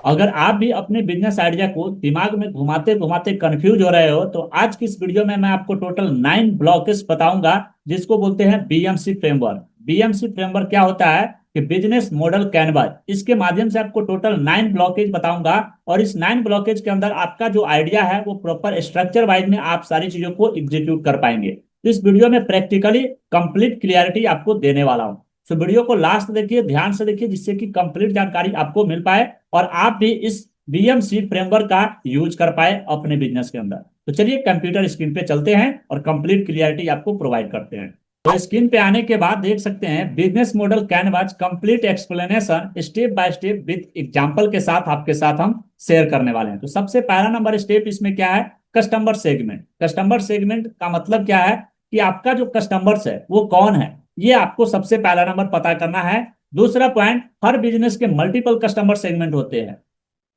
अगर आप भी अपने बिजनेस आइडिया को दिमाग में घुमाते घुमाते कंफ्यूज हो रहे हो तो आज की इस वीडियो में मैं आपको टोटल 9 ब्लॉकेज बताऊंगा, जिसको बोलते हैं बीएमसी फ्रेमवर्क। बीएमसी फ्रेमवर्क क्या होता है कि बिजनेस मॉडल कैनवास, इसके माध्यम से आपको टोटल 9 ब्लॉकेज बताऊंगा। और इस 9 ब्लॉकेज के अंदर आपका जो आइडिया है वो प्रॉपर स्ट्रक्चर वाइज में आप सारी चीजों को एग्जीक्यूट कर पाएंगे। तो इस वीडियो में प्रैक्टिकली कंप्लीट क्लियरिटी आपको देने वाला हूँ। तो वीडियो को लास्ट देखिए, ध्यान से देखिए, जिससे कि कंप्लीट जानकारी आपको मिल पाए और आप भी इस बीएमसी फ्रेमवर्क का यूज कर पाए अपने बिजनेस के अंदर। तो चलिए कंप्यूटर स्क्रीन पे चलते हैं और कंप्लीट क्लियरिटी आपको प्रोवाइड करते हैं। तो स्क्रीन पे आने के बाद देख सकते हैं business model canvas complete explanation step by step with example के साथ आपके साथ हम शेयर करने वाले हैं। तो सबसे पहला नंबर स्टेप इसमें क्या है? Customer segment. कस्टमर सेगमेंट का मतलब क्या है कि आपका जो कस्टमर्स है वो कौन है, ये आपको सबसे पहला नंबर पता करना है। दूसरा पॉइंट, हर बिजनेस के मल्टीपल कस्टमर सेगमेंट होते हैं।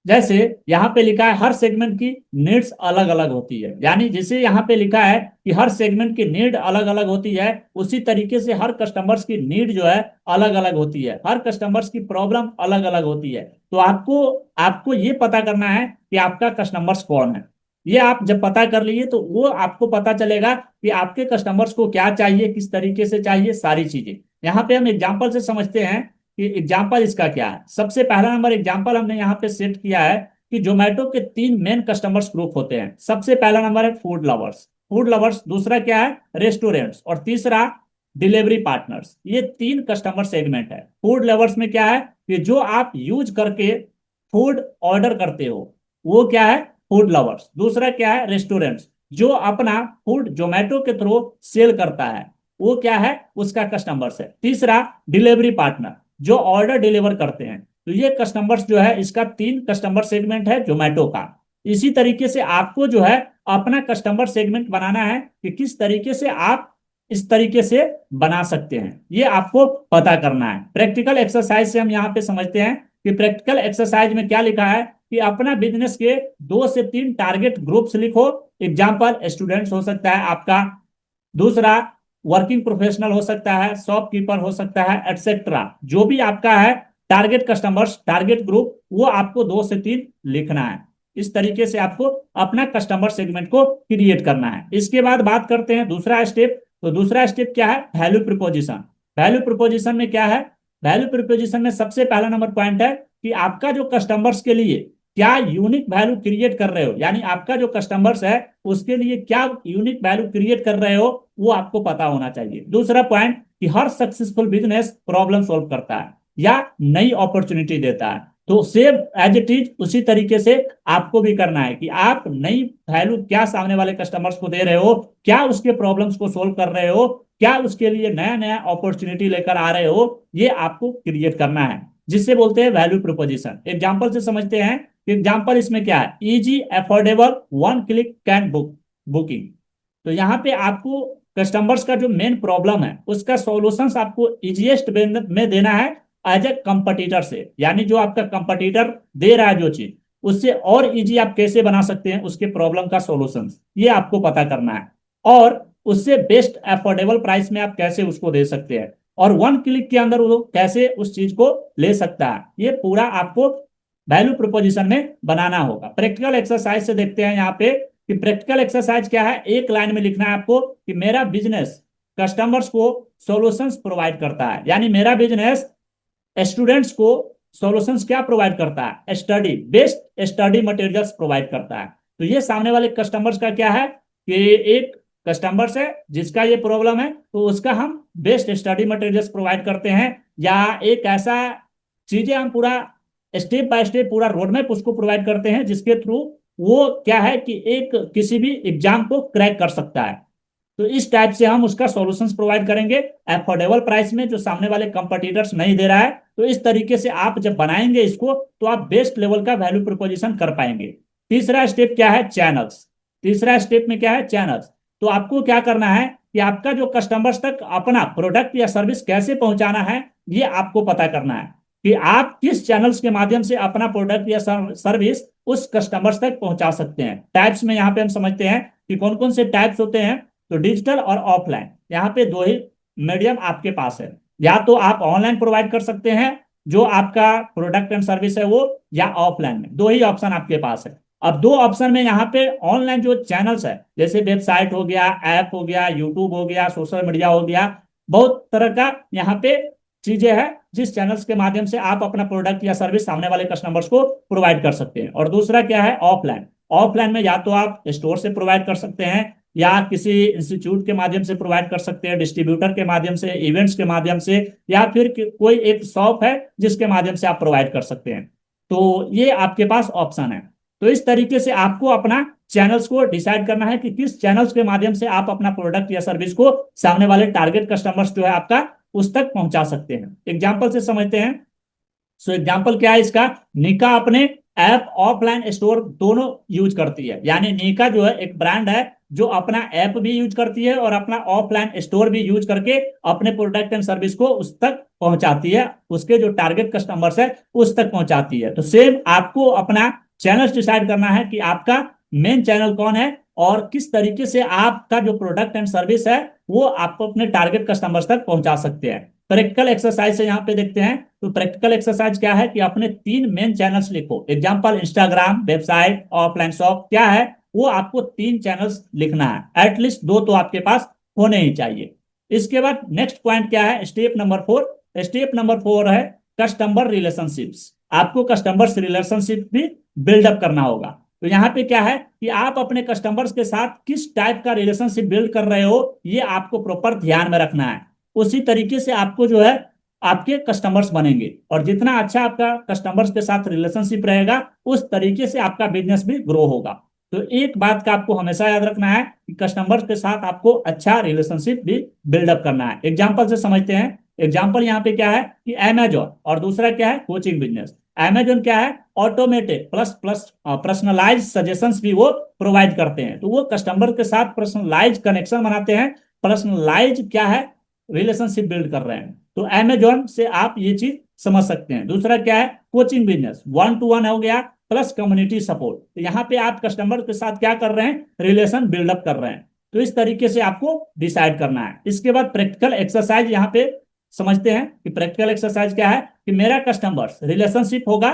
जैसे यहाँ पे लिखा है हर सेगमेंट की नीड्स अलग अलग होती है, यानी जैसे यहाँ पे लिखा है कि हर सेगमेंट की नीड अलग अलग होती है, उसी तरीके से हर कस्टमर्स की नीड जो है अलग अलग होती है, हर कस्टमर्स की प्रॉब्लम अलग अलग होती है। तो आपको आपको ये पता करना है कि आपका कस्टमर्स कौन है। ये आप जब पता कर लिए तो वो आपको पता चलेगा कि आपके कस्टमर्स को क्या चाहिए, किस तरीके से चाहिए, सारी चीजें। यहाँ पे हम एग्जाम्पल से समझते हैं कि एग्जाम्पल इसका क्या है। सबसे पहला नंबर एग्जाम्पल हमने यहाँ पे सेट किया है कि जोमेटो के 3 मेन कस्टमर्स ग्रुप होते हैं। सबसे पहला नंबर है फूड लवर्स, फूड लवर्स। दूसरा क्या है? रेस्टोरेंट्स। और तीसरा डिलीवरी पार्टनर्स। ये 3 कस्टमर सेगमेंट है। फूड लवर्स में क्या है कि जो आप यूज करके फूड ऑर्डर करते हो वो क्या है? Food lovers. दूसरा क्या है? रेस्टोरेंट्स, जो अपना फूड जोमेटो के थ्रू सेल करता है वो क्या है? उसका कस्टमर्स है। तीसरा डिलीवरी पार्टनर, जो ऑर्डर डिलीवर करते हैं। तो ये कस्टमर्स जो है इसका 3 कस्टमर सेगमेंट है जोमेटो का। इसी तरीके से आपको जो है अपना कस्टमर सेगमेंट बनाना है कि किस तरीके से आप इस तरीके से बना सकते हैं, ये आपको पता करना है। प्रैक्टिकल एक्सरसाइज से हम यहाँ पे समझते हैं कि प्रैक्टिकल एक्सरसाइज में क्या लिखा है कि अपना बिजनेस के 2 से 3 टारगेट ग्रुप्स लिखो। एग्जाम्पल स्टूडेंट्स हो सकता है आपका, दूसरा वर्किंग प्रोफेशनल हो सकता है, शॉपकीपर हो सकता है, एटसेट्रा। जो भी आपका है टारगेट कस्टमर्स, टारगेट ग्रुप, वो आपको 2 से 3 लिखना है। इस तरीके से आपको अपना कस्टमर सेगमेंट को क्रिएट करना है। इसके बाद बात करते हैं दूसरा स्टेप। तो दूसरा स्टेप क्या है? Value proposition. वैल्यू प्रोपोजिशन में क्या है? वैल्यू प्रोपोजिशन में सबसे पहला नंबर पॉइंट है कि आपका जो कस्टमर्स के लिए क्या यूनिक वैल्यू क्रिएट कर रहे हो, यानी आपका जो कस्टमर्स है उसके लिए क्या यूनिक वैल्यू क्रिएट कर रहे हो वो आपको पता होना चाहिए। दूसरा पॉइंट कि हर सक्सेसफुल बिजनेस प्रॉब्लम सॉल्व करता है या नई अपॉर्चुनिटी देता है। तो सेम एज इट इज उसी तरीके से आपको भी करना है कि आप नई वैल्यू क्या सामने वाले कस्टमर्स को दे रहे हो, क्या उसके प्रॉब्लम्स को सोल्व कर रहे हो, क्या उसके लिए नया नया अपॉर्चुनिटी लेकर आ रहे हो, ये आपको क्रिएट करना है, जिससे बोलते हैं वैल्यू प्रोपोजिशन। एग्जाम्पल से समझते हैं। एग्जाम्पल इसमें क्या है? Easy, affordable, one click can booking. तो यहाँ पे आपको कस्टमर्स का जो मेन प्रॉब्लम है उसका सॉल्यूशंस आपको इजीएस्ट में देना है एज ए कंपटीटर से, यानी जो आपका कंपटीटर दे रहा है जो चीज, उससे और इजी आप कैसे बना सकते हैं उसके प्रॉब्लम का सॉल्यूशंस, ये आपको पता करना है। और उससे बेस्ट अफोर्डेबल प्राइस में आप कैसे उसको दे सकते हैं और वन क्लिक के अंदर वो कैसे उस चीज को ले सकता है, ये पूरा आपको वैल्यू प्रोपोजिशन में बनाना होगा। प्रैक्टिकल एक्सरसाइज से देखते हैं यहाँ पे कि प्रैक्टिकल एक्सरसाइज क्या है। एक लाइन में लिखना है आपको कि मेरा बिजनेस कस्टमर्स को सॉल्यूशंस प्रोवाइड करता है, यानी मेरा बिजनेस स्टूडेंट्स को सॉल्यूशंस क्या प्रोवाइड करता है? Study, best study materials provide करता है। तो ये सामने वाले कस्टमर्स का क्या है कि एक कस्टमर्स है जिसका ये प्रॉब्लम है, तो उसका हम बेस्ट स्टडी मटेरियल्स प्रोवाइड करते हैं, या एक ऐसा चीजें हम पूरा स्टेप बाय स्टेप पूरा रोड मैप उसको प्रोवाइड करते हैं जिसके थ्रू वो क्या है कि एक किसी भी एग्जाम को क्रैक कर सकता है। तो इस टाइप से हम उसका सॉल्यूशंस प्रोवाइड करेंगे अफोर्डेबल प्राइस में, जो सामने वाले कंपटीटर्स नहीं दे रहा है। तो इस तरीके से आप जब बनाएंगे इसको तो आप बेस्ट लेवल का वैल्यू प्रोपोजिशन कर पाएंगे। तीसरा स्टेप क्या है? चैनल्स। तीसरा स्टेप में क्या है? चैनल्स। तो आपको क्या करना है कि आपका जो कस्टमर्स तक अपना प्रोडक्ट या सर्विस कैसे पहुंचाना है, ये आपको पता करना है कि आप किस चैनल्स के माध्यम से अपना प्रोडक्ट या सर्विस उस कस्टमर्स तक पहुंचा सकते हैं। टाइप्स में यहाँ पे हम समझते हैं कि कौन कौन से टाइप्स होते हैं। तो डिजिटल और ऑफलाइन, यहाँ पे दो ही मीडियम आपके पास है। या तो आप ऑनलाइन प्रोवाइड कर सकते हैं जो आपका प्रोडक्ट एंड सर्विस है वो, या ऑफलाइन में, दो ही ऑप्शन आपके पास है। अब दो ऑप्शन में यहाँ पे ऑनलाइन जो चैनल्स है, जैसे वेबसाइट हो गया, ऐप हो गया, यूट्यूब हो गया, सोशल मीडिया हो गया, बहुत तरह का यहाँ पे चीजें हैं जिस चैनल्स के माध्यम से आप अपना प्रोडक्ट या सर्विस सामने वाले कस्टमर्स को प्रोवाइड कर सकते हैं। और दूसरा क्या है, ऑफलाइन। ऑफलाइन में या तो आप स्टोर से प्रोवाइड कर सकते हैं, या किसी इंस्टीट्यूट के माध्यम से प्रोवाइड कर सकते हैं, डिस्ट्रीब्यूटर के माध्यम से, इवेंट्स के माध्यम से, या फिर कोई एक शॉप है जिसके माध्यम से आप प्रोवाइड कर सकते हैं। तो ये आपके पास ऑप्शन है। तो इस तरीके से आपको अपना चैनल्स को डिसाइड करना है कि किस चैनल्स के माध्यम से आप अपना प्रोडक्ट या सर्विस को सामने वाले टारगेट कस्टमर्स जो है आपका उस तक पहुंचा सकते हैं। एग्जाम्पल से समझते हैं। सो एग्जाम्पल क्या है इसका, निका अपने ऐप ऑफलाइन स्टोर दोनों यूज करती है। यानी निका जो है एक ब्रांड है जो अपना ऐप भी यूज करती है और अपना ऑफलाइन स्टोर भी यूज करके अपने प्रोडक्ट एंड सर्विस को उस तक पहुंचाती है, उसके जो टारगेट कस्टमर्स है उस तक पहुंचाती है। तो सेम आपको अपना चैनल डिसाइड करना है कि आपका मेन चैनल कौन है और किस तरीके से आपका जो प्रोडक्ट एंड सर्विस है वो आप अपने टारगेट कस्टमर्स तक पहुंचा सकते हैं। प्रैक्टिकल एक्सरसाइज से यहाँ पे देखते हैं। तो प्रैक्टिकल एक्सरसाइज क्या है कि अपने तीन मेन चैनल्स लिखो। Example Instagram, website, offline shop, क्या है वो आपको तीन चैनल्स लिखना है। एटलीस्ट दो तो आपके पास होने ही चाहिए। इसके बाद नेक्स्ट पॉइंट क्या है, स्टेप नंबर 4। स्टेप नंबर 4 है कस्टमर रिलेशनशिप्स। आपको कस्टमर्स रिलेशनशिप भी बिल्डअप करना होगा। तो यहाँ पे क्या है कि आप अपने कस्टमर्स के साथ किस टाइप का रिलेशनशिप बिल्ड कर रहे हो ये आपको प्रॉपर ध्यान में रखना है। उसी तरीके से आपको जो है आपके कस्टमर्स बनेंगे, और जितना अच्छा आपका कस्टमर्स के साथ रिलेशनशिप रहेगा उस तरीके से आपका बिजनेस भी ग्रो होगा। तो एक बात का आपको हमेशा याद रखना है कि कस्टमर्स के साथ आपको अच्छा रिलेशनशिप भी बिल्डअप करना है। एग्जाम्पल से समझते हैं। एग्जाम्पल यहाँ पे क्या है कि अमेजोन, और दूसरा क्या है कोचिंग बिजनेस। अमेजोन क्या है, automated plus plus personalise suggestions भी वो प्रोवाइड करते हैं। तो वो कस्टमर के साथ पर्सनलाइज कनेक्शन बनाते हैं, पर्सनलाइज क्या है रिलेशनशिप बिल्ड कर रहे हैं। तो अमेजोन से आप ये चीज समझ सकते हैं। दूसरा क्या है कोचिंग बिजनेस, 1-to-1 हो गया प्लस कम्युनिटी सपोर्ट। तो यहाँ पे आप कस्टमर के साथ क्या कर रहे हैं, रिलेशन बिल्डअप कर रहे हैं। तो इस तरीके से आपको डिसाइड करना है। इसके बाद प्रैक्टिकल एक्सरसाइज यहाँ पे समझते हैं कि प्रैक्टिकल एक्सरसाइज क्या है कि मेरा कस्टमर रिलेशनशिप होगा,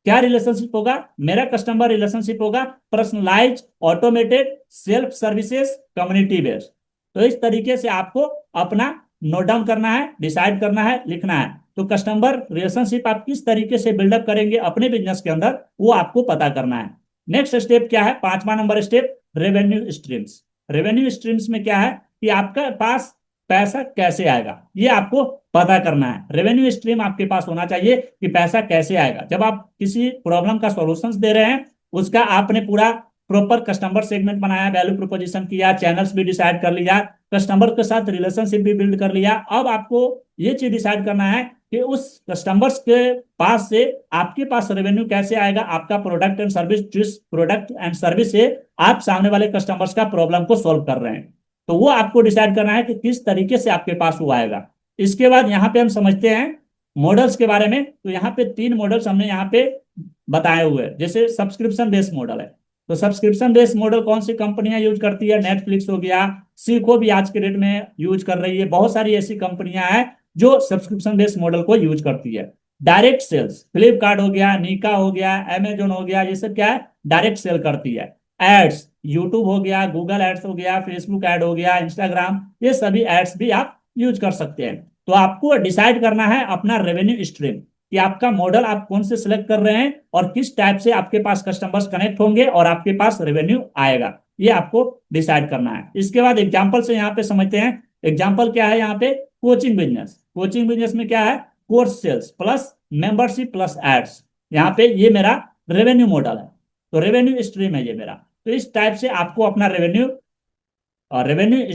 क्या रिलेशनशिप होगा, मेरा कस्टमर रिलेशनशिप होगा personalise, automated, self services, community based. तो इस तरीके से आपको अपना नोट डाउन करना है, डिसाइड करना है, लिखना है। तो कस्टमर रिलेशनशिप आप किस तरीके से बिल्डअप करेंगे अपने बिजनेस के अंदर वो आपको पता करना है। नेक्स्ट स्टेप क्या है, 5वां number step, revenue streams. Revenue streams में क्या है कि आपका पास पैसा कैसे आएगा ये आपको पता करना है। रेवेन्यू स्ट्रीम आपके पास होना चाहिए कि पैसा कैसे आएगा। जब आप किसी प्रॉब्लम का सॉल्यूशंस दे रहे हैं उसका आपने पूरा प्रॉपर कस्टमर सेगमेंट बनाया, वैल्यू प्रोपोजिशन किया, चैनल्स भी डिसाइड कर लिया, कस्टमर के साथ रिलेशनशिप भी बिल्ड कर लिया। अब आपको ये चीज डिसाइड करना है कि उस कस्टमर्स के पास से आपके पास रेवेन्यू कैसे आएगा। आपका प्रोडक्ट एंड सर्विस, जिस प्रोडक्ट एंड सर्विस से आप सामने वाले कस्टमर्स का प्रॉब्लम को सॉल्व कर रहे हैं, तो वो आपको डिसाइड करना है कि किस तरीके से आपके पास वो आएगा। इसके बाद यहाँ पे हम समझते हैं मॉडल्स के बारे में। तो यहाँ पे 3 मॉडल्स हमने यहाँ पे बताए हुए हैं। जैसे सब्सक्रिप्शन बेस्ड मॉडल है, तो सब्सक्रिप्शन बेस्ड मॉडल कौन सी कंपनियां यूज करती है, नेटफ्लिक्स हो गया, सीखो भी आज के डेट में यूज कर रही है। बहुत सारी ऐसी कंपनियां हैं जो सब्सक्रिप्शन बेस्ड मॉडल को यूज करती है। डायरेक्ट सेल्स, फ्लिपकार्ट हो गया, निका हो गया, अमेजोन हो गया, ये सब क्या है डायरेक्ट सेल करती है। एड्स, यूट्यूब हो गया, गूगल एड्स हो गया, फेसबुक एड हो गया, इंस्टाग्राम, ये सभी एड्स भी आप यूज कर सकते हैं। तो आपको डिसाइड करना है अपना रेवेन्यू स्ट्रीम कि आपका मॉडल आप कौन से सिलेक्ट कर रहे हैं और किस टाइप से आपके पास कस्टमर्स कनेक्ट होंगे और आपके पास रेवेन्यू आएगा, ये आपको डिसाइड करना है। इसके बाद एग्जाम्पल से यहाँ पे समझते हैं। एग्जाम्पल क्या है यहाँ पे, कोचिंग बिजनेस। कोचिंग बिजनेस में क्या है, course sales plus membership plus ads. यहाँ पे ये मेरा रेवेन्यू मॉडल है, तो रेवेन्यू स्ट्रीम है ये मेरा। तो इस टाइप से आपको अपना रेवेन्यू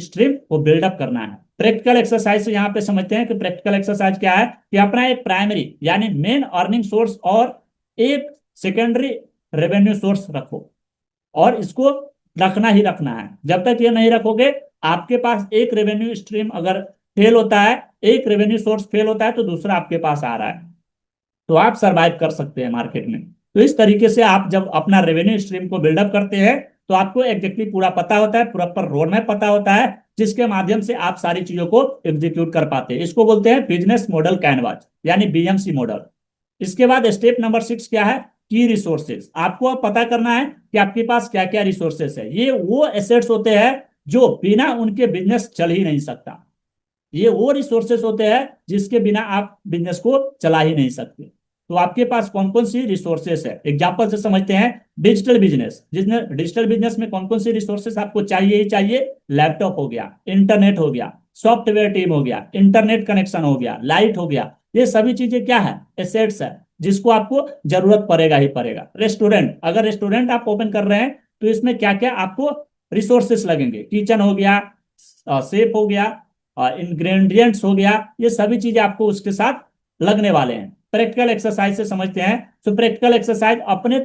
स्ट्रीम को बिल्डअप करना है। प्रैक्टिकल एक्सरसाइज से यहाँ पे समझते हैं कि प्रैक्टिकल एक्सरसाइज क्या है कि अपना एक प्राइमरी यानी मेन अर्निंग सोर्स और एक सेकेंडरी रेवेन्यू सोर्स रखो, और इसको रखना ही रखना है। जब तक ये नहीं रखोगे, आपके पास एक रेवेन्यू स्ट्रीम अगर फेल होता है, एक रेवेन्यू सोर्स फेल होता है, तो दूसरा आपके पास आ रहा है, तो आप सरवाइव कर सकते हैं मार्केट में। तो इस तरीके से आप जब अपना रेवेन्यू स्ट्रीम को बिल्डअप करते हैं तो आपको एग्जैक्टली पूरा पता होता है, प्रॉपर रोड मैप पता होता है जिसके माध्यम से आप सारी चीजों को एग्जीक्यूट कर पाते हैं। इसको बोलते हैं बिजनेस मॉडल कैनवास यानी बीएमसी मॉडल। इसके बाद स्टेप नंबर 6 क्या है? की रिसोर्सेज। आपको अब पता करना है कि आपके पास क्या क्या रिसोर्सेज है। ये वो एसेट्स होते हैं जो बिना उनके बिजनेस चल ही नहीं सकता। ये वो रिसोर्सेस होते हैं जिसके बिना आप बिजनेस को चला ही नहीं सकते। तो आपके पास कौन कौन सी रिसोर्सेस है, एग्जांपल से समझते हैं। डिजिटल बिजनेस, जिसने डिजिटल बिजनेस में कौन कौन सी रिसोर्सेस आपको चाहिए ही चाहिए? लैपटॉप हो गया, इंटरनेट हो गया, सॉफ्टवेयर टीम हो गया, इंटरनेट कनेक्शन हो गया, लाइट हो गया। ये सभी चीजें क्या है? एसेट्स है, जिसको आपको जरूरत पड़ेगा ही पड़ेगा। रेस्टोरेंट, अगर रेस्टोरेंट आप ओपन कर रहे हैं तो इसमें क्या क्या आपको रिसोर्सेस लगेंगे? किचन हो गया, सेफ हो गया, इंग्रेडिएंट्स हो गया, ये सभी चीजें आपको उसके साथ लगने वाले हैं। प्रैक्टिकल एक्सरसाइज से समझते हैं। तो प्रैक्टिकल एक्सरसाइज, अपने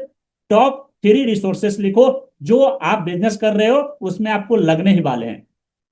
टॉप 3 रिसोर्सेस लिखो जो आप बिजनेस कर रहे हो उसमें आपको लगने ही वाले हैं,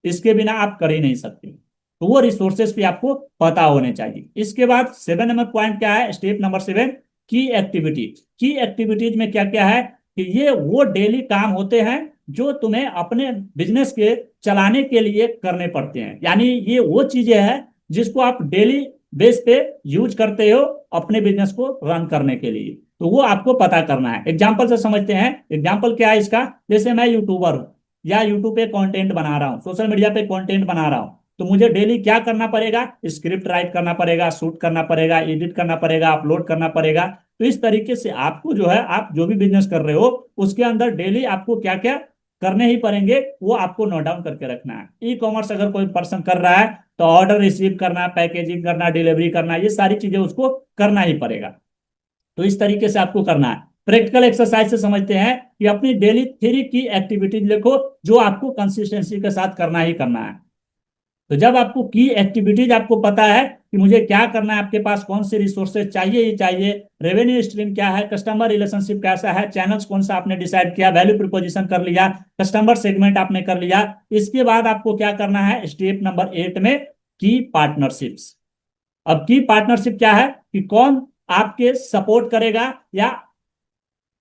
इसके बिना आप कर ही नहीं सकते। तो वो रिसोर्सेस भी आपको पता होने चाहिए। इसके बाद 7 नंबर पॉइंट क्या है? स्टेप नंबर 7, की एक्टिविटीज। की एक्टिविटीज में क्या क्या है कि ये वो डेली काम होते हैं जो तुम्हें अपने बिजनेस के चलाने के लिए करने पड़ते हैं। यानी ये वो चीजें हैं जिसको आप डेली बेस पे यूज करते हो अपने बिजनेस को रन करने के लिए। तो वो आपको पता करना है। एग्जाम्पल से समझते हैं। एग्जाम्पल क्या है इसका? जैसे मैं यूट्यूबर हूँ या यूट्यूब पे कंटेंट बना रहा हूँ, सोशल मीडिया पे कंटेंट बना रहा हूँ, तो मुझे डेली क्या करना पड़ेगा? स्क्रिप्ट राइट करना पड़ेगा, शूट करना पड़ेगा, एडिट करना पड़ेगा, अपलोड करना पड़ेगा। तो इस तरीके से आपको जो है, आप जो भी बिजनेस कर रहे हो उसके अंदर डेली आपको क्या क्या करने ही पड़ेंगे वो आपको नोट डाउन करके रखना है। ई कॉमर्स अगर कोई पर्सन कर रहा है तो ऑर्डर रिसीव करना, पैकेजिंग करना, डिलीवरी करना, ये सारी चीजें उसको करना ही पड़ेगा। तो इस तरीके से आपको करना है। प्रैक्टिकल एक्सरसाइज से समझते हैं कि अपनी डेली 3 की एक्टिविटीज लिखो जो आपको कंसिस्टेंसी के साथ करना ही करना है। तो जब आपको की एक्टिविटीज आपको पता है कि मुझे क्या करना है, आपके पास कौन से रिसोर्सेज चाहिए ही चाहिए, रेवेन्यू स्ट्रीम क्या है, कस्टमर रिलेशनशिप कैसा है, चैनल्स कौन सा आपने डिसाइड किया, वैल्यू प्रोपोजिशन कर लिया, कस्टमर सेगमेंट आपने कर लिया। इसके बाद आपको क्या करना है? स्टेप नंबर 8 में की पार्टनरशिप्स। अब की पार्टनरशिप क्या है कि कौन आपके सपोर्ट करेगा या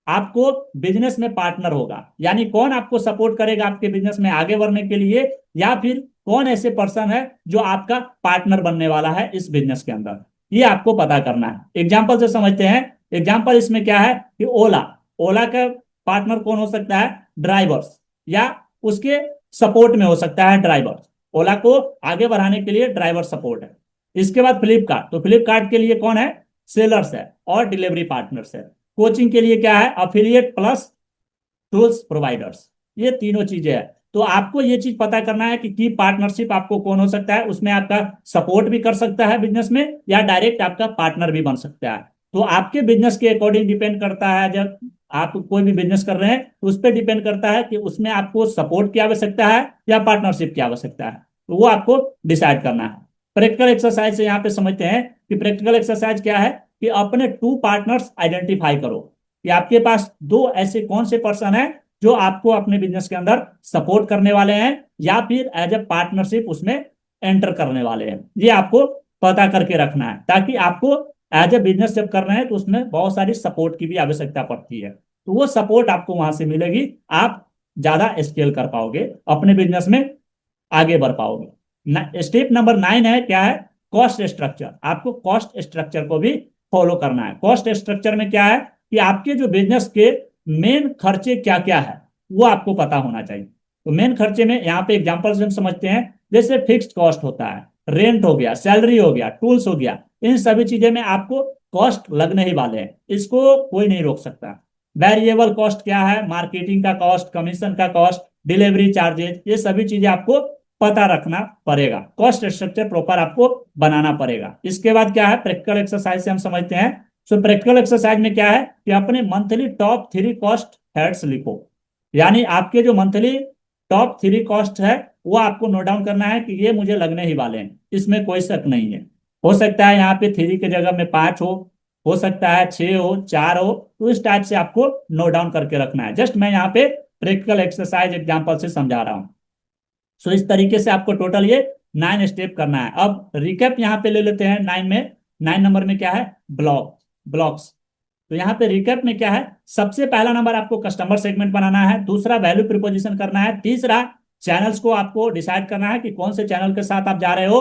आपको बिजनेस में पार्टनर होगा। यानी कौन आपको सपोर्ट करेगा आपके बिजनेस में आगे बढ़ने के लिए, या फिर कौन ऐसे पर्सन है जो आपका पार्टनर बनने वाला है इस बिजनेस के अंदर, ये आपको पता करना है। एग्जाम्पल से समझते हैं। एग्जाम्पल इसमें क्या है कि ओला, ओला का पार्टनर कौन हो सकता है? ड्राइवर्स, या उसके सपोर्ट में हो सकता है ड्राइवर्स। ओला को आगे बढ़ाने के लिए ड्राइवर सपोर्ट है। इसके बाद फ्लिपकार्ट, तो फ्लिपकार्ट के लिए कौन है? सेलर्स है और डिलीवरी पार्टनर्स है। कोचिंग के लिए क्या है? Affiliate plus tools providers. ये तीनों चीजें हैं। तो आपको ये चीज पता करना है कि की पार्टनरशिप आपको कौन हो सकता है, उसमें आपका सपोर्ट भी कर सकता है बिजनेस में, या डायरेक्ट आपका पार्टनर भी बन सकता है। तो आपके बिजनेस के अकॉर्डिंग डिपेंड करता है। जब आप कोई भी बिजनेस कर रहे हैं तो उस पर डिपेंड करता है कि उसमें आपको सपोर्ट की आवश्यकता है या पार्टनरशिप की आवश्यकता है। तो वो आपको डिसाइड करना है। प्रैक्टिकल एक्सरसाइज से यहाँ पे समझते हैं कि प्रैक्टिकल एक्सरसाइज क्या है कि अपने 2 पार्टनर्स आइडेंटिफाई करो कि आपके पास 2 ऐसे कौन से पर्सन हैं जो आपको अपने बिजनेस के अंदर सपोर्ट करने वाले हैं या फिर एज ए पार्टनरशिप उसमें एंटर करने वाले हैं। ये आपको पता करके रखना है, ताकि आपको एज ए बिजनेस जब कर रहे हैं तो उसमें बहुत सारी सपोर्ट की भी आवश्यकता पड़ती है। तो वो सपोर्ट आपको वहां से मिलेगी, आप ज्यादा स्केल कर पाओगे, अपने बिजनेस में आगे बढ़ पाओगे। स्टेप नंबर 9 है, क्या है? Cost structure. आपको कॉस्ट स्ट्रक्चर को भी फॉलो करना है। कॉस्ट स्ट्रक्चर में क्या है कि आपके जो बिजनेस के मेन खर्चे क्या क्या है वो आपको पता होना चाहिए। तो मेन खर्चे में यहाँ पे एग्जांपल से हम समझते हैं। जैसे फिक्स्ड कॉस्ट होता है, रेंट हो गया, सैलरी हो गया, टूल्स हो गया, इन सभी चीजें में आपको कॉस्ट लगने ही वाले हैं, इसको कोई नहीं रोक सकता। वेरिएबल कॉस्ट क्या है? मार्केटिंग का कॉस्ट, कमीशन का कॉस्ट, डिलीवरी चार्जेस, ये सभी चीजें आपको पता रखना पड़ेगा। कॉस्ट स्ट्रक्चर प्रॉपर आपको बनाना पड़ेगा। इसके बाद क्या है? प्रैक्टिकल एक्सरसाइज से हम समझते हैं। सो प्रैक्टिकल एक्सरसाइज में क्या है कि अपने मंथली टॉप 3 कॉस्ट हेड्स लिखो। यानी आपके जो मंथली टॉप 3 कॉस्ट है वो आपको नोट डाउन करना है कि ये मुझे लगने ही वाले हैं, इसमें कोई शक नहीं है। हो सकता है यहाँ पे 3 की जगह में 5 हो सकता है 6 हो, 4 हो। तो इस टाइप से आपको नोट डाउन करके रखना है। जस्ट मैं यहाँ पे प्रैक्टिकल एक्सरसाइज एग्जांपल से समझा रहा हूँ। सो इस तरीके से आपको टोटल ये 9 स्टेप करना है। अब रिकैप यहाँ पे ले लेते हैं। 9 में, 9 नंबर में क्या है? ब्लॉक्स। तो यहाँ पे रिकैप में क्या है? सबसे पहला नंबर आपको कस्टमर सेगमेंट बनाना है, दूसरा वैल्यू प्रोपोजिशन करना है, तीसरा चैनल्स को आपको डिसाइड करना है कि कौन से चैनल के साथ आप जा रहे हो।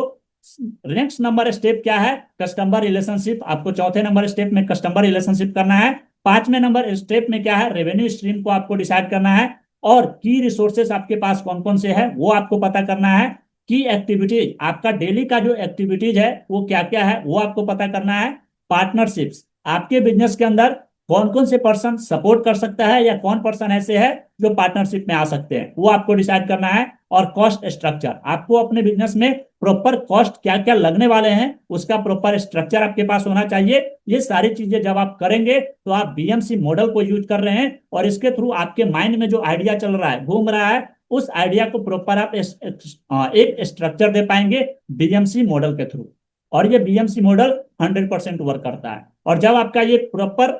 नेक्स्ट नंबर स्टेप क्या है? Customer relationship. आपको चौथे नंबर स्टेप में कस्टमर रिलेशनशिप करना है। पांचवें नंबर स्टेप में क्या है? रेवेन्यू स्ट्रीम को आपको डिसाइड करना है। और की रिसोर्सेस आपके पास कौन कौन से हैं वो आपको पता करना है। की एक्टिविटीज, आपका डेली का जो एक्टिविटीज है वो क्या क्या है वो आपको पता करना है। पार्टनरशिप्स, आपके बिजनेस के अंदर कौन कौन से पर्सन सपोर्ट कर सकता है या कौन पर्सन ऐसे है जो पार्टनरशिप में आ सकते हैं वो आपको डिसाइड करना है। और कॉस्ट स्ट्रक्चर, आपको अपने बिजनेस में प्रॉपर कॉस्ट क्या क्या लगने वाले हैं उसका प्रॉपर स्ट्रक्चर आपके पास होना चाहिए। ये सारी चीजें जब आप करेंगे तो आप बीएमसी मॉडल को यूज कर रहे हैं और इसके थ्रू आपके माइंड में जो आइडिया चल रहा है, घूम रहा है, उस आइडिया को प्रॉपर आप एक स्ट्रक्चर दे पाएंगे बीएमसी मॉडल के थ्रू। और ये बीएमसी मॉडल 100% वर्क करता है। और जब आपका ये प्रॉपर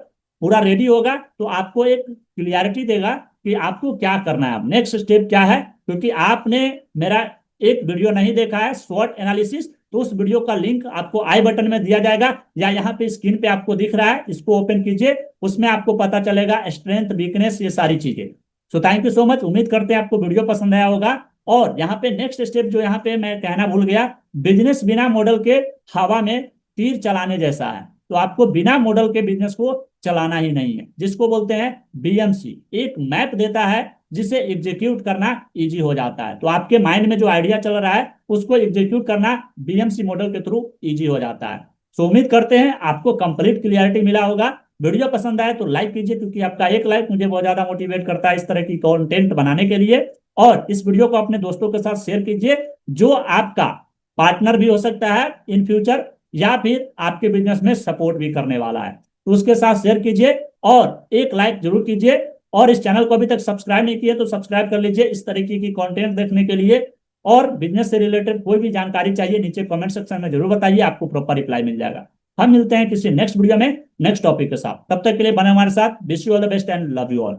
पूरा रेडी होगा तो आपको एक क्लियरिटी देगा कि आपको क्या करना है, नेक्स्ट स्टेप क्या है। क्योंकि आपने मेरा एक वीडियो नहीं देखा है स्वॉट एनालिसिस, तो उस वीडियो का लिंक आपको आई बटन में दिया जाएगा या यहाँ पे स्क्रीन पे आपको दिख रहा है, इसको ओपन कीजिए, उसमें आपको पता चलेगा स्ट्रेंथ वीकनेस ये सारी चीजें। So thank you so much, उम्मीद करते हैं आपको वीडियो पसंद आया होगा। और यहाँ पे नेक्स्ट स्टेप जो यहाँ पे मैं कहना भूल गया, बिजनेस बिना मॉडल के हवा में तीर चलाने जैसा है। तो आपको बिना मॉडल के बिजनेस को चलाना ही नहीं है, जिसको बोलते हैं बीएमसी। एक मैप देता है जिसे एग्जीक्यूट करना इजी हो जाता है। तो आपके माइंड में जो आइडिया चल रहा है उसको एग्जीक्यूट करना बीएमसी मॉडल के थ्रू इजी हो जाता है। सो उम्मीद करते हैं आपको कंप्लीट क्लियरिटी मिला होगा। वीडियो पसंद आए तो लाइक कीजिए, क्योंकि आपका एक लाइक मुझे बहुत ज्यादा मोटिवेट करता है इस तरह की कंटेंट बनाने के लिए। और इस वीडियो को अपने दोस्तों के साथ शेयर कीजिए जो आपका पार्टनर भी हो सकता है इन फ्यूचर या फिर आपके बिजनेस में सपोर्ट भी करने वाला है, तो उसके साथ शेयर कीजिए और एक लाइक जरूर कीजिए। और इस चैनल को अभी तक सब्सक्राइब नहीं किया तो सब्सक्राइब कर लीजिए इस तरीके की कंटेंट देखने के लिए। और बिजनेस से रिलेटेड कोई भी जानकारी चाहिए नीचे कमेंट सेक्शन में जरूर बताइए, आपको प्रॉपर रिप्लाई मिल जाएगा। हम मिलते हैं किसी नेक्स्ट वीडियो में नेक्स्ट टॉपिक के साथ, तब तक के लिए बने हमारे साथ। Wish you all the best and love you all.